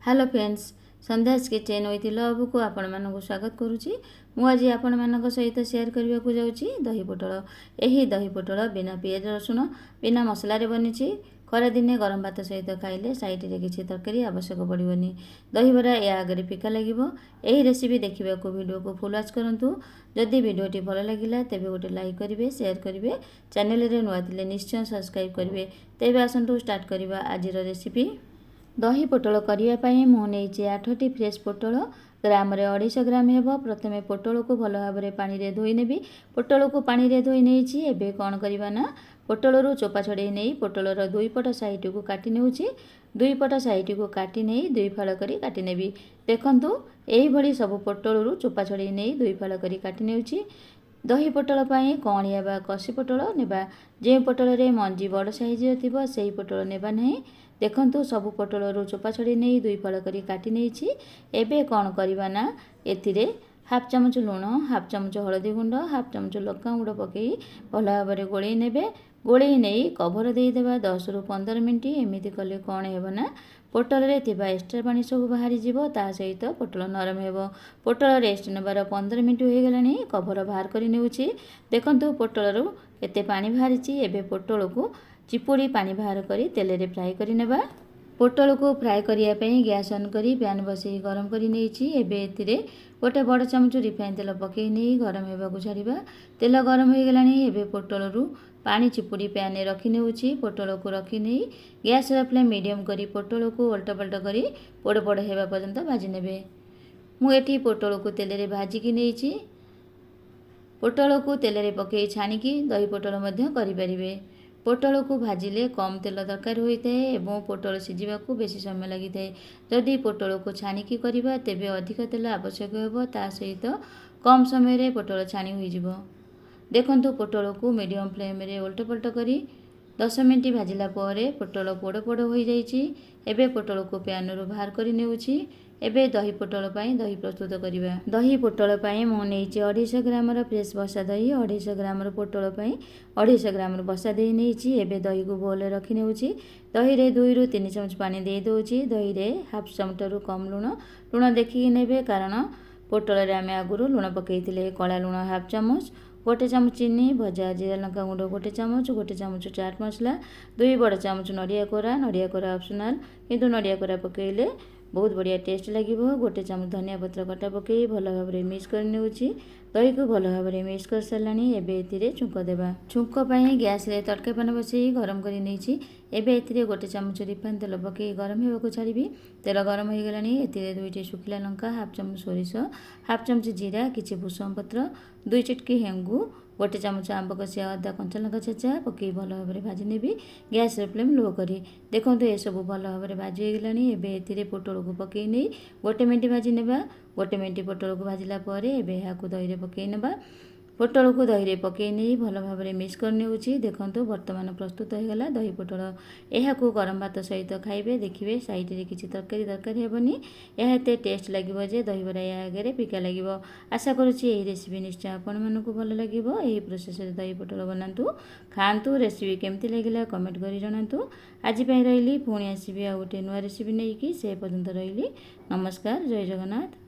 Hello friends, Sandhya's kitchen with love को आपण मानक स्वागत करुच्ची। आज आपण मानक सहित शेयर करने को जाऊँगी दही पोटल। यही दही पोटल बिना पियाज रसुण बिना मसला बनी। खरा दिने गरम भात सहित खाइले साइड किसी तरकारी आवश्यक पड़ोनी। दही बरा या आगे फिका लगे। यही रेसिपी देखा वीडियो को फुल वाच करूँ। जदि वीडियोटी भल लगे तेज गोटे लाइक करेंगे, शेयर करेंगे, चैनल रे नुआ थे निश्चय सब्सक्राइब करेंगे। तेज आसतु स्टार्ट करवा आज रेसिपी। दही पोटल करने मुझे 8टी फ्रेश पोटल ग्राम 250 ग्राम हे। प्रथम पोटल को भल भाव में पानी रे धोई नेबी। पोटल को पानी रे धोई नहीं एबे कौन करवा ना पोटल चोपा छड़े नहीं पोटलर दुई पट साइड को काटी नेउछि। दुई पट साइड को काटी नहीं दुई फाड़ करी काटी नेबी। देखंतु एही भली सब पोटल चोपा छड़े नहीं दुई फाड़ करी काटी नेउछि। दही पोटल पाई कणिया बा कसी पोटल नेबा। जे पोटल रे मंजी बड़ साइज थिबो सेही पोटल नेबा नहीं। देखंतु सब पोटल चोपा छड़ी नहीं दुई फाड़ करी काटी नहीं। एबे कौन करवा ना एथिरे हाफ चामच लुण, हाफ चामच हलदी गुंड, हाफ चामच लंका गुंड पकई भल भाव में गोलई नेबे। गोलई नहीं कभर देदेबा 10 ରୁ 15 मिनिट। एमती कले कौन हेब ना पोटल रे थिबा एक्स्ट्रा पानी सब बाहरी जीवो। ता सहित पोटल नरम हेबो। पोटल रेस्ट नेबार 15 मिनिट हो गलानी। कभर बाहर करी नेउछि। देखंतु पोटल केते पानी बाहरिछि। एबे पोटल को चिपुड़ी पानी बाहर करी तेल रे फ्राई करी नेबा। पोटल को फ्राई करने गैस ऑन करी पैन बसई गरम करी नेछि। एबे एथिरे गोटे बड़ चामच रिफाइन तेल पकई नहीं गरम होगा छाड़ा। तेल गरम हो गलानी। एबे पोटल पानी चिपुड़ी पैन रखी नेउछि। पोटल को रखी नहीं गैस फ्लेम मीडियम करी पोटल को उल्टा पल्टा करी पोड़ पोड़ होगा पर्यंत भाजी नेबे। मुझे पोटल को तेल रे भाजिकी नेछि। पोटल को तेल रे पकई छाणिकी दही पोटल मध्य करि परिबे। पोटल को भाजिले कम तेल दरकार होता है एवं पोटल सिझा को बेसी समय लगी था। जदि पोटल को छाणिकी करवा तेबे अधिक तेल आवश्यक होब। ता सहित कम समय रे पोटल छाणी हो। देखंतु पोटल को मीडियम फ्लेम रे उल्टा पल्टा करी 10 मिनिट भाजिला परे पोटल पोड़ पोड़ हो जाइछि। एबे पोटल को पैन रू बाहर करी नेउछि। एबे दही पोटल पाई दही प्रस्तुत करिबा। दही पोटल पाई मु नेछि 250 ग्राम फ्रेश बसा दही। 250 ग्राम पोटल पाई 250 ग्राम बसा दही नेछि। एबे दही को बोल रखी नेउछि। दही रे 2 ରୁ 3 चामच पानी दे दोछि। दही रे हाफ चामच रु कम लुण देखिए नेबे कारण पोटल रे आमे आगुरु लुण पकेइथिले। कला लुण हाफ चामच, गोटे चामच चीनी, भजा जीरा लंका गुंड गोटे चामच चाट मसला, 2 बड़ चामच नड़िया कोरा ऑप्शनल किंतु नड़िया कोरा पकेइले बहुत बढ़िया टेस्ट लगे। गोटे चामच धनिया पत्र कटा पकई भल भाव में मिक्स कर नेउछि। दही को भल भाव में मिक्स कर सारानी। एबे एथिरे छुंक देबा। छुंक पाई गैस रे तड़का पान बसई गरम करी नेछि। एबे एथिरे गोटे चामच रिफाइन तेल पकई गरम हेबाकू छाड़िबी। तेल गरम हो गलानी। एथिरे 2टी सुखिला लंका, हाफ चामच सोरिष, हाफ चामच जीरा, किछि भूसम पत्र, 2 चिटकी हेंगू, गोटे चामच आंब कषिया अदा कंचा लंका छेचा पकई भल भाव में भाजी नेबी। गैस फ्लेम लो करी। देखंतु ए सब भल भाव में भाजी हो गलानी। एबे एथिरे पोटल को पकई नहीं 1 मिनिट भाजी नेबा। 1 मिनिट पोटल को भाजिला परे एबे हाकू दही रे पकई नेबा। पोटल को दही रे पकई नहीं भल भाव में मिक्स कर नेउछि। देखंतु वर्तमान प्रस्तुत हो गला दही पोटल। एहाकू गरम भात सहित खाइबे। देखिबे साइड रे किछि तरकारी दरकार हेबनी। एहाते टेस्ट लागिबो जे दही बरा या आगे फिका लागिबो। आशा करूछि एही रेसिपी निश्चय आपण मानकू भल लागिबो। एही प्रोसेस रे दही पोटल बनांतु खांतु। रेसिपी केमती लागिला कमेंट करी जणांतु। आज पई रहिली पुणी आसीबी आ गोटे नुआ रेसिपी नेकी। से पर्यंत रहिली। नमस्कार, जय जगन्नाथ।